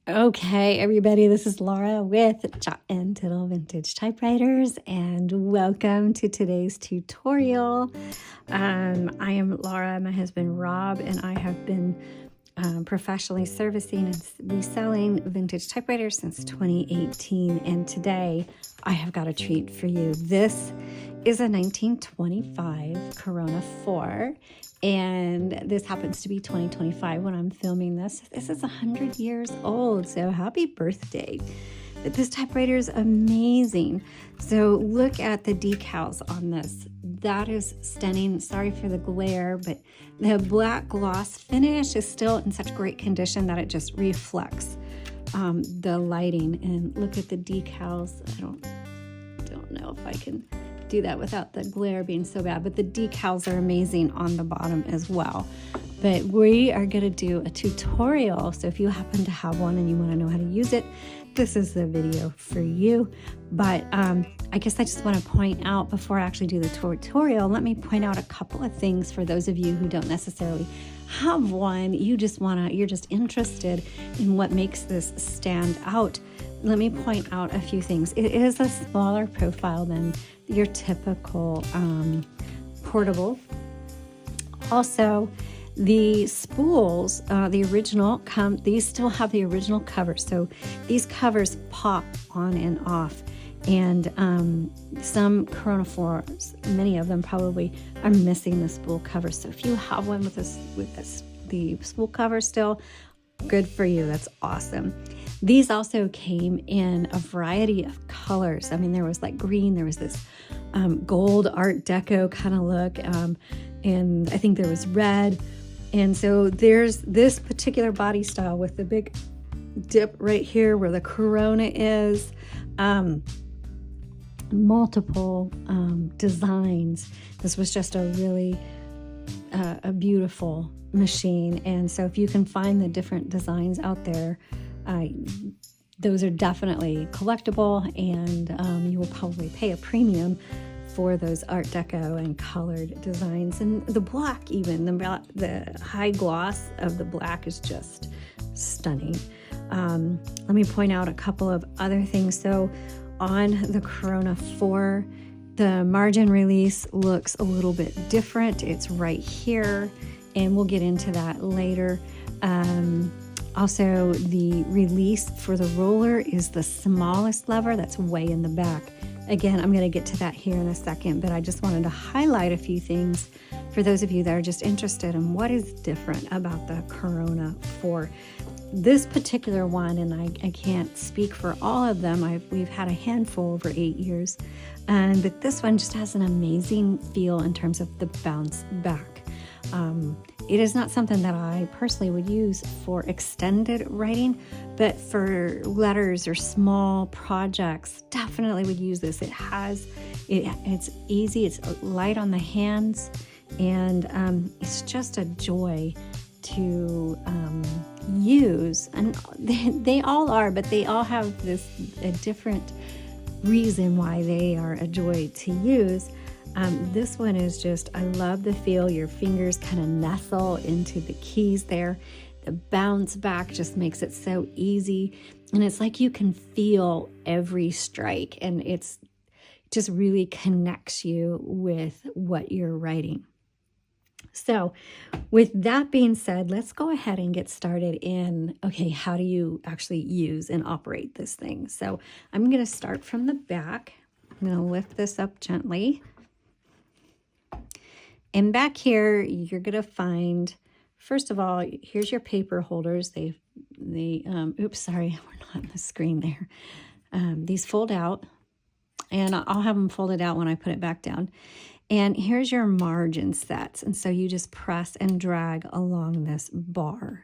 Okay, everybody, this is Laura with Jot and Tittle Vintage Typewriters, and welcome to today's tutorial. I am Laura, my husband Rob, and I have been professionally servicing and reselling vintage typewriters since 2018, and today I have got a treat for you. This is a 1925 Corona 4, and this happens to be 2025 when I'm filming this. This is 100 years old, so happy birthday. This typewriter is amazing. So look at the decals on this. That is stunning. Sorry for the glare, but the black gloss finish is still in such great condition that it just reflects the lighting. And look at the decals. I don't know if I can do that without the glare being so bad, but the decals are amazing on the bottom as well. But we are going to do a tutorial, so if you happen to have one and you want to know how to use it, this is the video for you. But I guess I just want to point out, before I actually do the tutorial, let me point out a couple of things for those of you who don't necessarily have one. You're just interested in what makes this stand out. Let me point out a few things. It is a smaller profile than your typical portable. Also, the spools, the original, these still have the original cover. So these covers pop on and off. And some Corona 4s, many of them probably are missing the spool cover. So if you have one with the spool cover still, good for you. That's awesome. These also came in a variety of colors. I mean, there was like green, there was this gold Art Deco kind of look, and I think there was red. And so there's this particular body style with the big dip right here where the Corona is, multiple designs. This was just a really a beautiful machine. And so if you can find the different designs out there, those are definitely collectible, and you will probably pay a premium for those Art Deco and colored designs. And the black, even the high gloss of the black is just stunning. Let me point out a couple of other things. So on the Corona 4, the margin release looks a little bit different. It's right here, and we'll get into that later. Also, the release for the roller is the smallest lever. That's way in the back. Again, I'm going to get to that here in a second, but I just wanted to highlight a few things for those of you that are just interested in what is different about the Corona 4. This particular one, and I can't speak for all of them, we've had a handful over 8 years, but this one just has an amazing feel in terms of the bounce back. It is not something that I personally would use for extended writing, but for letters or small projects, definitely would use this. It's easy, it's light on the hands, and it's just a joy to use. And they all are, but they all have a different reason why they are a joy to use. This one is just, I love the feel. Your fingers kind of nestle into the keys there. The bounce back just makes it so easy. And it's like you can feel every strike, and it's just really connects you with what you're writing. So with that being said, let's go ahead and get started in, okay, how do you actually use and operate this thing? So I'm going to start from the back. I'm going to lift this up gently. And back here, you're going to find, first of all, here's your paper holders. Oops, sorry, we're not on the screen there. These fold out, and I'll have them folded out when I put it back down. And here's your margin sets. And so you just press and drag along this bar.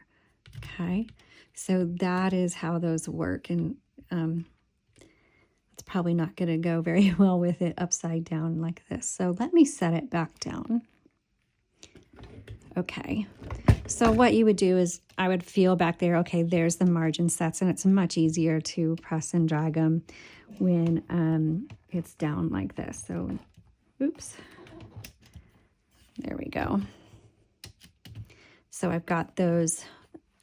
Okay, so that is how those work. And it's probably not going to go very well with it upside down like this. So let me set it back down. Okay, so what you would do is I would feel back there, okay, there's the margin sets, and it's much easier to press and drag them when it's down like this. So, oops, there we go. So I've got those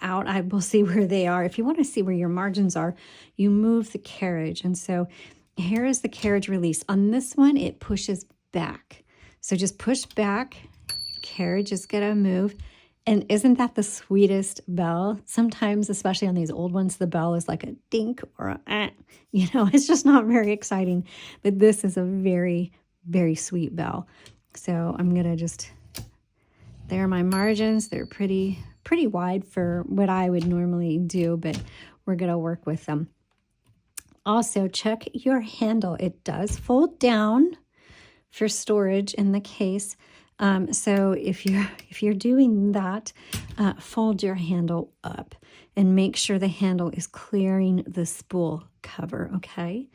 out, I will see where they are. If you want to see where your margins are, you move the carriage. And so here is the carriage release. On this one, it pushes back. So just push back, carriage is going to move. And isn't that the sweetest bell? Sometimes, especially on these old ones, the bell is like a dink or a it's just not very exciting. But this is a very, very sweet bell. So I'm going to just, there are my margins. They're pretty wide for what I would normally do, but we're going to work with them. Also, check your handle. It does fold down for storage in the case. So if you're doing that, fold your handle up and make sure the handle is clearing the spool cover, okay?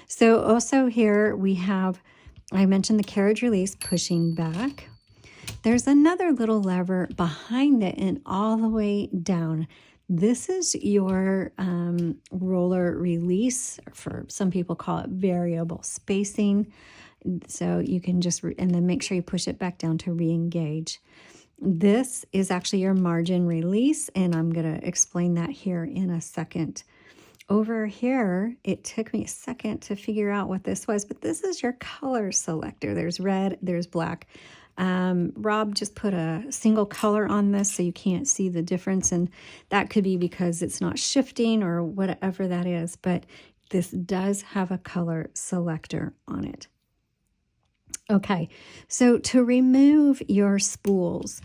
So also here we have, I mentioned the carriage release pushing back. There's another little lever behind it and all the way down. This is your roller release, or for some people call it variable spacing. So you can just, and then make sure you push it back down to re-engage. This is actually your margin release, and I'm going to explain that here in a second. Over here, it took me a second to figure out what this was, but this is your color selector. There's red, there's black. Rob just put a single color on this so you can't see the difference, and that could be because it's not shifting or whatever that is, but this does have a color selector on it. Okay, so to remove your spools,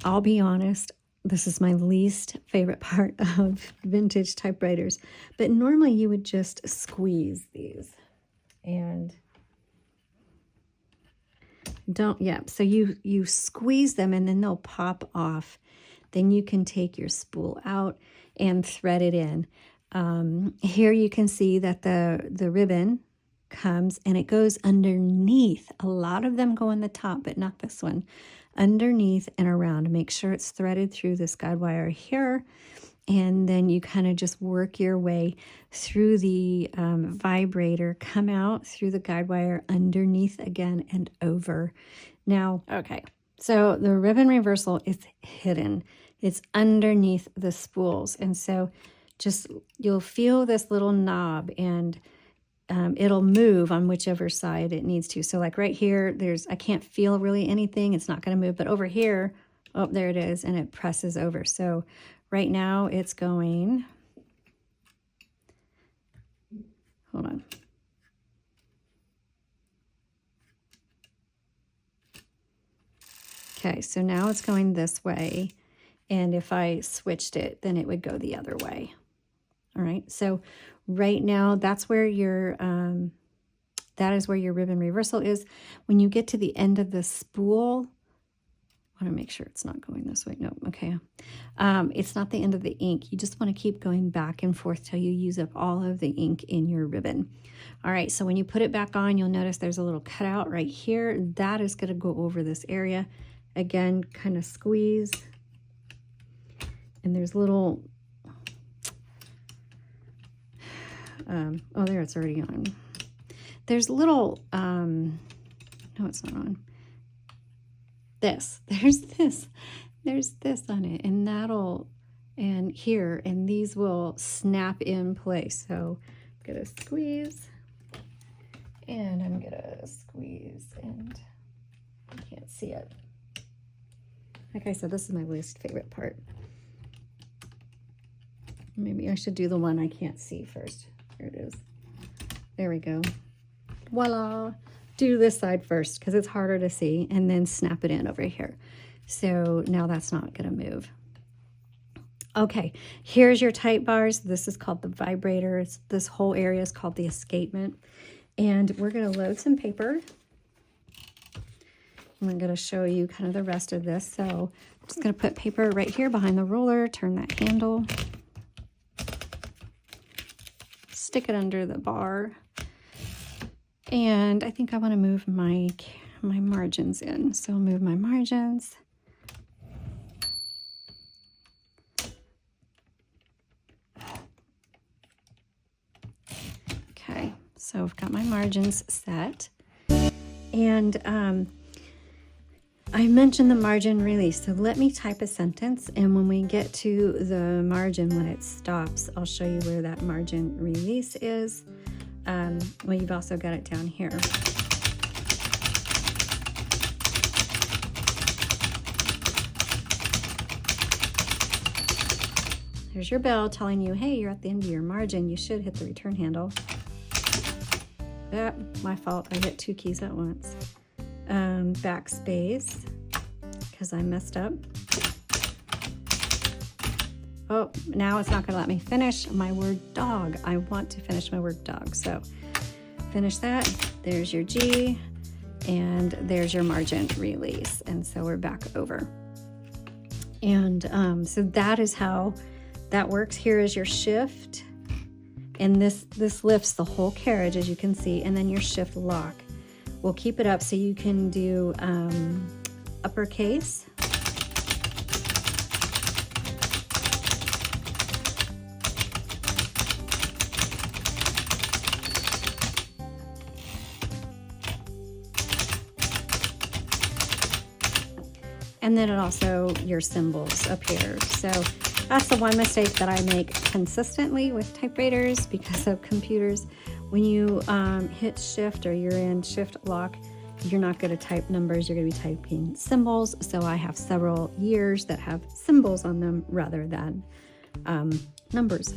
I'll be honest, this is my least favorite part of vintage typewriters, but normally you would just squeeze these and so you squeeze them and then they'll pop off. Then you can take your spool out and thread it in. Here you can see that the ribbon comes and it goes underneath. A lot of them go on the top, but not this one. Underneath and around. Make sure it's threaded through this guide wire here, and then you kind of just work your way through the vibrator, come out through the guide wire, underneath again and over. Now, okay, so the ribbon reversal is hidden. It's underneath the spools, and so just you'll feel this little knob, and it'll move on whichever side it needs to. So like right here, I can't feel really anything. It's not going to move. But over here, oh, there it is, and it presses over. So right now it's going, hold on. Okay, so now it's going this way. And if I switched it, then it would go the other way. All right, so right now that's where that is where your ribbon reversal is. When you get to the end of the spool, I want to make sure it's not going this way. No, okay. It's not the end of the ink. You just want to keep going back and forth till you use up all of the ink in your ribbon. All right, so when you put it back on, you'll notice there's a little cutout right here. That is going to go over this area. Again, kind of squeeze. And there's little, oh, there, it's already on. There's little, no, it's not on. There's this on it, and and here, and these will snap in place. So I'm gonna squeeze, and I'm gonna squeeze, and I can't see it. Like I said, this is my least favorite part. Maybe I should do the one I can't see first. Here it is. There we go. Voila. Do this side first because it's harder to see, and then snap it in over here. So now that's not going to move. Okay, here's your type bars. This is called the vibrator. This whole area is called the escapement. And we're going to load some paper. And I'm going to show you kind of the rest of this. So I'm just going to put paper right here behind the roller, turn that handle, stick it under the bar. And I think I want to move my margins in. So I'll move my margins. Okay, so I've got my margins set. And I mentioned the margin release, so let me type a sentence, and when we get to the margin, when it stops, I'll show you where that margin release is. Well, you've also got it down here. There's your bell telling you, hey, you're at the end of your margin. You should hit the return handle. My fault. I hit 2 keys at once. Backspace, because I messed up. Oh, now it's not going to let me finish my word dog. I want to finish my word dog. So finish that. There's your G, and there's your margin release. And so we're back over. And so that is how that works. Here is your shift. And this lifts the whole carriage, as you can see, and then your shift lock. We'll keep it up so you can do uppercase. And then it also, your symbols appear. So that's the one mistake that I make consistently with typewriters because of computers. When you hit shift or you're in shift lock, you're not going to type numbers, you're going to be typing symbols. So I have several years that have symbols on them rather than numbers.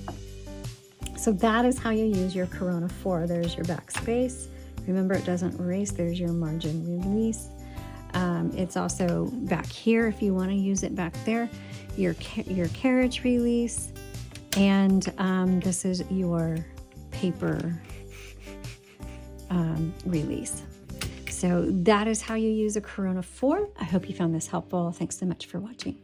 So that is how you use your Corona 4. There's your backspace. Remember, it doesn't erase. There's your margin release. It's also back here if you want to use it back there. Your carriage release, and this is your paper release. So that is how you use a Corona 4. I hope you found this helpful. Thanks so much for watching.